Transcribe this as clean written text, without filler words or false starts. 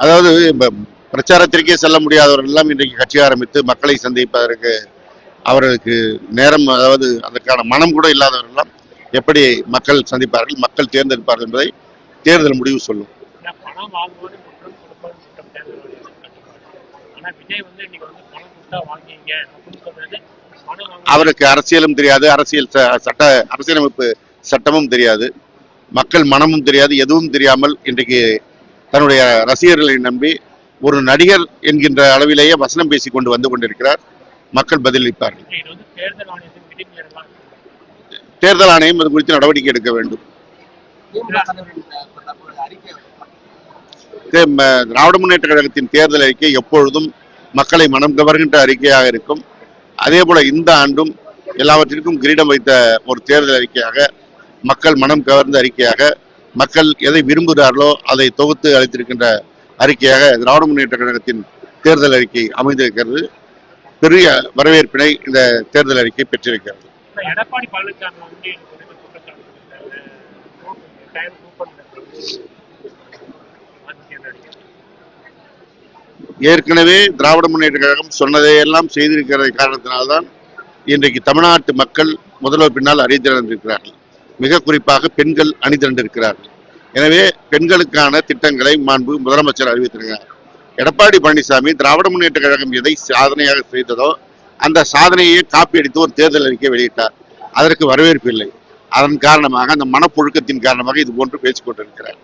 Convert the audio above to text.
அதாவது பிரச்சாரத்திற்கே செல்ல முடியாதவர்கள் எல்லாம் இன்றைக்கு கட்சி ஆரம்பித்து மக்களை சந்திப்பதற்கு அவர்களுக்கு நேரம், அதாவது அதற்கான மனம் கூட இல்லாதவர்கள் எல்லாம் எப்படி மக்கள் சந்திப்பார்கள், மக்கள் தேர்ந்தெடுப்பார்கள் என்பதை தேர்தல் முடிவு சொல்லும். அவருக்கு அரசியலும் தெரியாது, அரசியலமைப்பு சட்டமும் தெரியாது, மக்கள் மனமும் தெரியாது, எதுவும் தெரியாமல் இன்றைக்கு தன்னுடைய ரசிகர்களை நம்பி ஒரு நடிகர் என்கின்ற அளவிலேயே வசனம் பேசிக் கொண்டு வந்து கொண்டிருக்கிறார். மக்கள் பதிலளிப்பார்கள். தேர்தல் ஆணையம் அது குறித்து நடவடிக்கை எடுக்க வேண்டும். திராவிட முன்னேற்ற கழகத்தின் தேர்தல் அறிக்கை எப்பொழுதும் மக்களை மனம் கவர்கின்ற அறிக்கையாக இருக்கும். அதே போல இந்த ஆண்டும் எல்லாவற்றிற்கும் கிரீடம் வைத்த ஒரு தேர்தல் அறிக்கையாக, மக்கள் மனம் கவர்ந்த அறிக்கையாக, மக்கள் எதை விரும்புகிறார்களோ அதை தொகுத்து அளித்திருக்கின்ற அறிக்கையாக திராவிட முன்னேற்ற கழகத்தின் தேர்தல் அறிக்கை அமைந்திருக்கிறது. பெரிய வரவேற்பினை இந்த தேர்தல் அறிக்கை பெற்றிருக்கிறது. எடப்பாடி பழனிசாமி ஏற்கனவே திராவிட முன்னேற்ற கழகம் சொன்னதையெல்லாம் செய்திருக்கிற காரணத்தினால்தான் இன்றைக்கு தமிழ்நாட்டு மக்கள் முதல்வர் பின்னால் அணிதிரண்டிருக்கிறார்கள். மிக குறிப்பாக பெண்கள் அணிதிரண்டிருக்கிறார்கள். எனவே பெண்களுக்கான திட்டங்களை மாண்பு முதலமைச்சர் அறிவித்திருக்கிறார். எடப்பாடி பழனிசாமி திராவிட முன்னேற்ற கழகம் எதை சாதனையாக செய்ததோ அந்த சாதனையை காப்பி அடித்து ஒரு தேர்தல் அறிக்கை வெளியிட்டார். அதற்கு வரவேற்பு இல்லை. அதன் காரணமாக, அந்த மனப்புழுக்கத்தின் காரணமாக இது போன்று பேசிக் கொண்டிருக்கிறார்.